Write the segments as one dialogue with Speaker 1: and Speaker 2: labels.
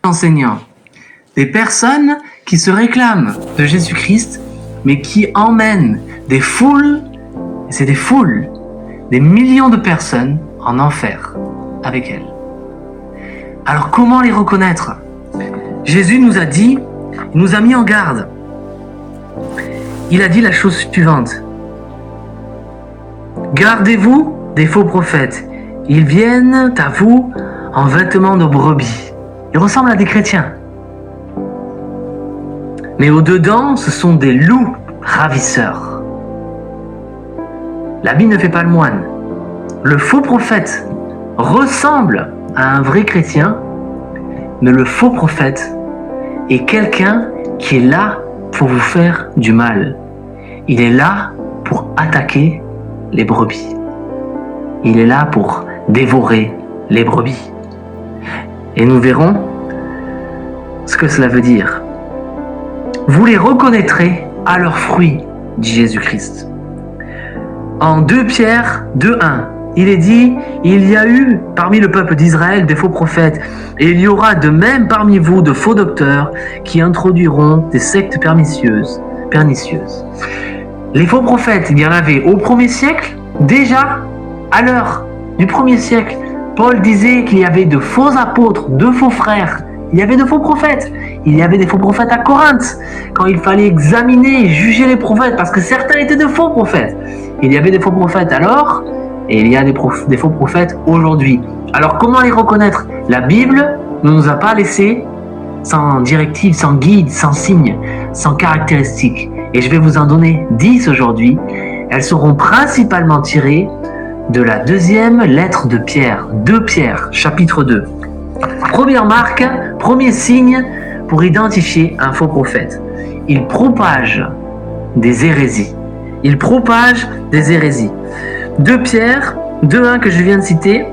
Speaker 1: enseignants, des personnes qui se réclament de Jésus-Christ, mais qui emmènent des foules, et c'est des foules, des millions de personnes en enfer avec elles. Alors comment les reconnaître? Jésus nous a dit, il nous a mis en garde. Il a dit la chose suivante. Gardez-vous des faux prophètes. Ils viennent à vous en vêtements de brebis. Ils ressemblent à des chrétiens. Mais au-dedans, ce sont des loups ravisseurs. L'habit ne fait pas le moine. Le faux prophète ressemble à un vrai chrétien, mais le faux prophète est quelqu'un qui est là pour vous faire du mal. Il est là pour attaquer les brebis. Il est là pour dévorer les brebis. Et nous verrons ce que cela veut dire. Vous les reconnaîtrez à leurs fruits, dit Jésus-Christ. En 2 Pierre 2:1, il est dit, il y a eu parmi le peuple d'Israël des faux prophètes, et il y aura de même parmi vous de faux docteurs qui introduiront des sectes pernicieuses. Les faux prophètes, il y en avait au 1er siècle, déjà à l'heure du 1er siècle. Paul disait qu'il y avait de faux apôtres, de faux frères, il y avait de faux prophètes. Il y avait des faux prophètes à Corinthe, quand il fallait examiner et juger les prophètes, parce que certains étaient de faux prophètes. Il y avait des faux prophètes alors, et il y a des faux prophètes aujourd'hui. Alors comment les reconnaître? La Bible ne nous a pas laissé sans directive, sans guide, sans signe, sans caractéristiques. Et je vais vous en donner 10 aujourd'hui. Elles seront principalement tirées de la 2e lettre de Pierre, 2 Pierre, chapitre 2. Première marque, premier signe pour identifier un faux prophète. Il propage des hérésies. 2 Pierre 2:1 que je viens de citer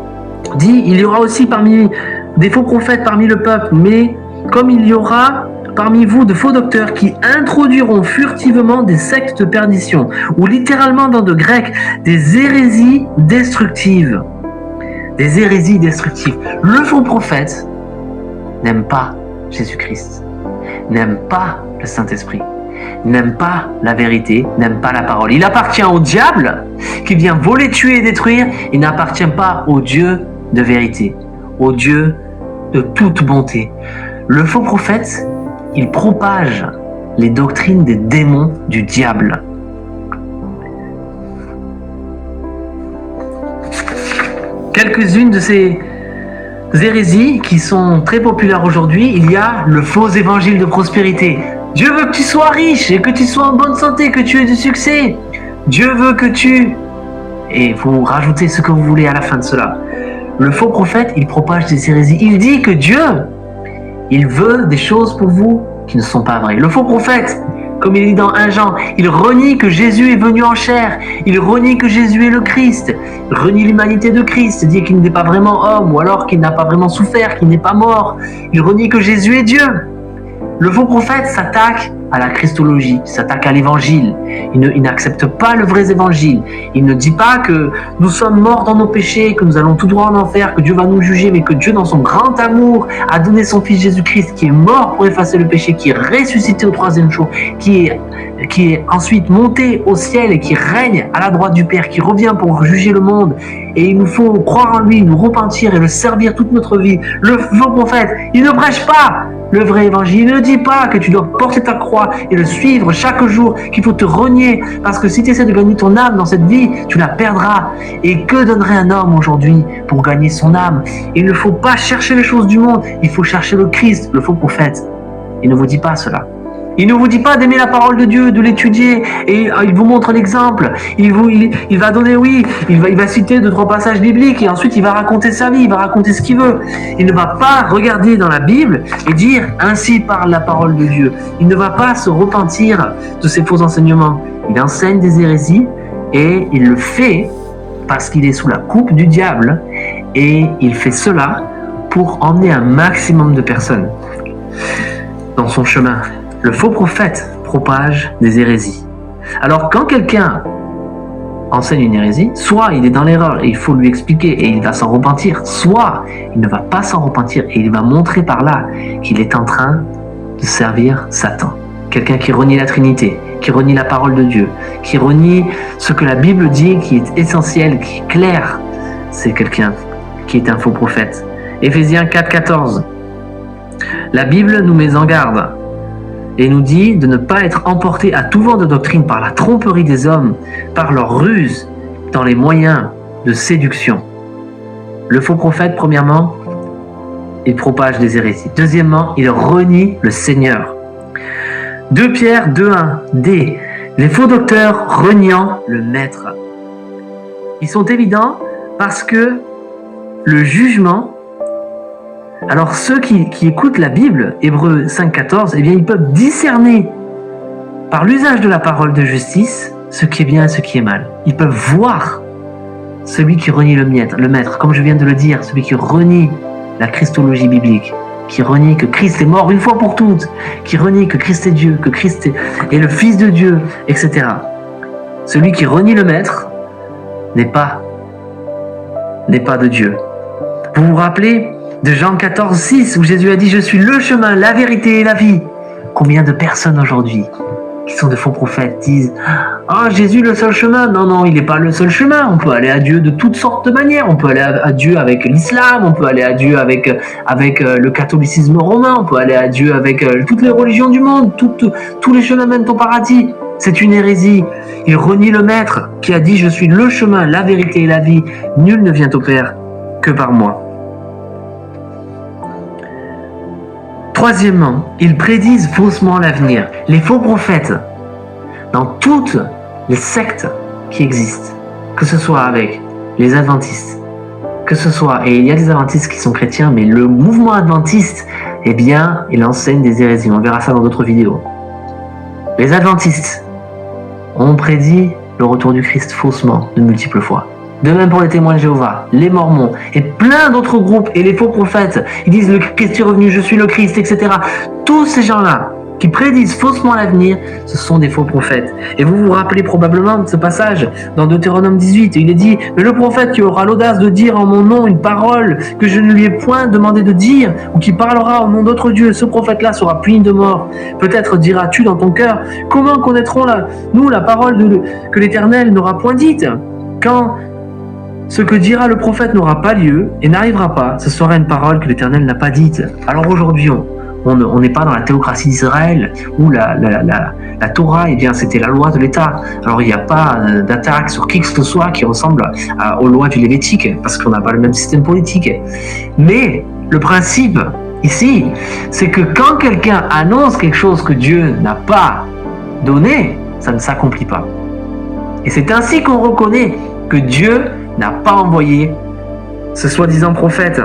Speaker 1: dit, il y aura aussi parmi des faux prophètes parmi le peuple, mais comme il y aura parmi vous de faux docteurs qui introduiront furtivement des sectes de perdition, ou littéralement dans le grec, des hérésies destructives. Des hérésies destructives. Le faux prophète n'aime pas Jésus-Christ, n'aime pas le Saint-Esprit, n'aime pas la vérité, n'aime pas la parole. Il appartient au diable qui vient voler, tuer et détruire. Il n'appartient pas au Dieu de vérité, au Dieu de toute bonté. Le faux prophète, il propage les doctrines des démons du diable. Quelques-unes de ces hérésies qui sont très populaires aujourd'hui, il y a le faux évangile de prospérité. Dieu veut que tu sois riche et que tu sois en bonne santé, que tu aies du succès. Dieu veut que tu... Et vous rajoutez ce que vous voulez à la fin de cela. Le faux prophète, il propage des hérésies. Il dit que Dieu, il veut des choses pour vous qui ne sont pas vraies. Le faux prophète, comme il est dit dans 1 Jean, il renie que Jésus est venu en chair. Il renie que Jésus est le Christ. Il renie l'humanité de Christ. Il dit qu'il n'est pas vraiment homme, ou alors qu'il n'a pas vraiment souffert, qu'il n'est pas mort. Il renie que Jésus est Dieu. Le faux prophète s'attaque à la christologie, s'attaque à l'évangile. Il n'accepte pas le vrai évangile. Il ne dit pas que nous sommes morts dans nos péchés, que nous allons tout droit en enfer, que Dieu va nous juger, mais que Dieu, dans son grand amour, a donné son Fils Jésus-Christ, qui est mort pour effacer le péché, qui est ressuscité au 3e jour, qui est ensuite monté au ciel et qui règne à la droite du Père, qui revient pour juger le monde. Et il nous faut croire en lui, nous repentir et le servir toute notre vie. Le faux prophète, il ne prêche pas le vrai évangile. Il ne dit pas que tu dois porter ta croix et le suivre chaque jour, qu'il faut te renier, parce que si tu essaies de gagner ton âme dans cette vie, tu la perdras. Et que donnerait un homme aujourd'hui pour gagner son âme? Il ne faut pas chercher les choses du monde, il faut chercher le Christ. Le faux prophète, il ne vous dit pas cela. Il ne vous dit pas d'aimer la parole de Dieu, de l'étudier, et il vous montre l'exemple. Il va donner, il va citer 2-3 passages bibliques, et ensuite il va raconter sa vie, il va raconter ce qu'il veut. Il ne va pas regarder dans la Bible et dire « ainsi parle la parole de Dieu ». Il ne va pas se repentir de ses faux enseignements. Il enseigne des hérésies, et il le fait parce qu'il est sous la coupe du diable, et il fait cela pour emmener un maximum de personnes dans son chemin. Le faux prophète propage des hérésies. Alors quand quelqu'un enseigne une hérésie, soit il est dans l'erreur et il faut lui expliquer et il va s'en repentir, soit il ne va pas s'en repentir et il va montrer par là qu'il est en train de servir Satan. Quelqu'un qui renie la Trinité, qui renie la parole de Dieu, qui renie ce que la Bible dit, qui est essentiel, qui est clair, c'est quelqu'un qui est un faux prophète. Éphésiens 4,14. La Bible nous met en garde et nous dit de ne pas être emporté à tout vent de doctrine par la tromperie des hommes, par leur ruse dans les moyens de séduction. Le faux prophète, premièrement, il propage des hérésies. Deuxièmement, il renie le Seigneur. 2 Pierre 2,1 D. Les faux docteurs reniant le Maître. Ils sont évidents parce que le jugement, alors ceux qui écoutent la Bible, Hébreux 5,14, eh bien ils peuvent discerner par l'usage de la parole de justice ce qui est bien et ce qui est mal. Ils peuvent voir celui qui renie le Maître, comme je viens de le dire, celui qui renie la christologie biblique, qui renie que Christ est mort une fois pour toutes, qui renie que Christ est Dieu, que Christ est le Fils de Dieu, etc. Celui qui renie le Maître n'est pas de Dieu. Vous vous rappelez de Jean 14,6 où Jésus a dit « Je suis le chemin, la vérité et la vie ». Combien de personnes aujourd'hui qui sont de faux prophètes disent « Ah, Jésus le seul chemin ». Non, il n'est pas le seul chemin. On peut aller à Dieu de toutes sortes de manières. On peut aller à Dieu avec l'islam, on peut aller à Dieu avec le catholicisme romain, on peut aller à Dieu avec toutes les religions du monde. Tous les chemins mènent au paradis. C'est une hérésie. Il renie le Maître qui a dit « Je suis le chemin, la vérité et la vie. Nul ne vient au Père que par moi ». Troisièmement, ils prédisent faussement l'avenir. Les faux prophètes, dans toutes les sectes qui existent, que ce soit avec les adventistes, et il y a des adventistes qui sont chrétiens, mais le mouvement adventiste, eh bien, il enseigne des hérésies. On verra ça dans d'autres vidéos. Les adventistes ont prédit le retour du Christ faussement, de multiples fois. De même pour les témoins de Jéhovah, les Mormons et plein d'autres groupes et les faux prophètes. Ils disent le Christ est revenu, je suis le Christ, etc. Tous ces gens-là qui prédisent faussement l'avenir, ce sont des faux prophètes. Et vous vous rappelez probablement de ce passage dans Deutéronome 18. Il est dit « Mais le prophète qui aura l'audace de dire en mon nom une parole que je ne lui ai point demandé de dire, ou qui parlera au nom d'autre Dieu, ce prophète-là sera puni de mort. Peut-être diras-tu dans ton cœur, comment connaîtrons nous la parole que l'Éternel n'aura point dite, quand ce que dira le prophète n'aura pas lieu et n'arrivera pas, ce sera une parole que l'Éternel n'a pas dite. » Alors aujourd'hui, on n'est pas dans la théocratie d'Israël où la Torah, eh bien, c'était la loi de l'État. Alors il n'y a pas d'attaque sur qui que ce soit qui ressemble aux lois du Lévitique parce qu'on n'a pas le même système politique. Mais le principe ici, c'est que quand quelqu'un annonce quelque chose que Dieu n'a pas donné, ça ne s'accomplit pas. Et c'est ainsi qu'on reconnaît que Dieu n'a pas envoyé ce soi-disant prophète.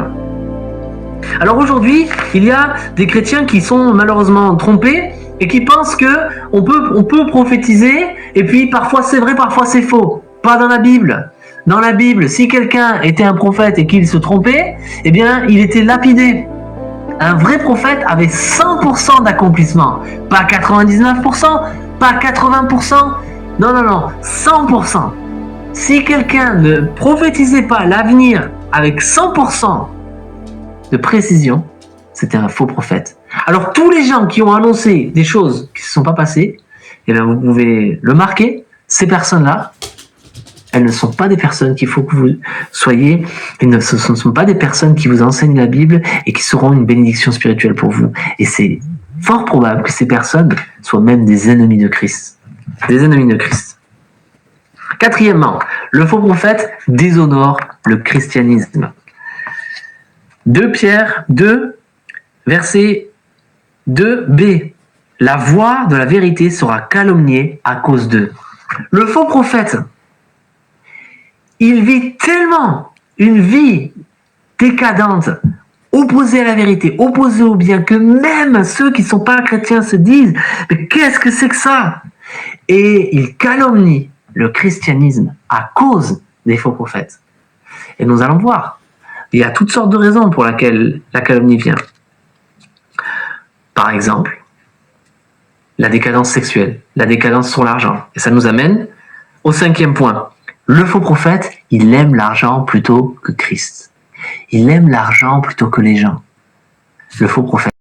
Speaker 1: Alors aujourd'hui, il y a des chrétiens qui sont malheureusement trompés et qui pensent que on peut prophétiser et puis parfois c'est vrai, parfois c'est faux. Pas dans la Bible. Dans la Bible, si quelqu'un était un prophète et qu'il se trompait, eh bien, il était lapidé. Un vrai prophète avait 100% d'accomplissement. Pas 99%, pas 80%. Non, 100%. Si quelqu'un ne prophétisait pas l'avenir avec 100% de précision, c'était un faux prophète. Alors tous les gens qui ont annoncé des choses qui ne se sont pas passées, eh bien, vous pouvez le marquer, ces personnes-là, elles ne sont pas des personnes qu'il faut que vous soyez, ce ne sont pas des personnes qui vous enseignent la Bible et qui seront une bénédiction spirituelle pour vous. Et c'est fort probable que ces personnes soient même des ennemis de Christ. Des ennemis de Christ. Quatrièmement, le faux prophète déshonore le christianisme. 2 Pierre 2, verset 2b. La voix de la vérité sera calomniée à cause d'eux. Le faux prophète, il vit tellement une vie décadente, opposée à la vérité, opposée au bien, que même ceux qui ne sont pas chrétiens se disent « Mais qu'est-ce que c'est que ça ?» Et il calomnie le christianisme à cause des faux prophètes. Et nous allons voir. Il y a toutes sortes de raisons pour lesquelles la calomnie vient. Par exemple, la décadence sexuelle, la décadence sur l'argent. Et ça nous amène au 5e point. Le faux prophète, il aime l'argent plutôt que Christ. Il aime l'argent plutôt que les gens. Le faux prophète.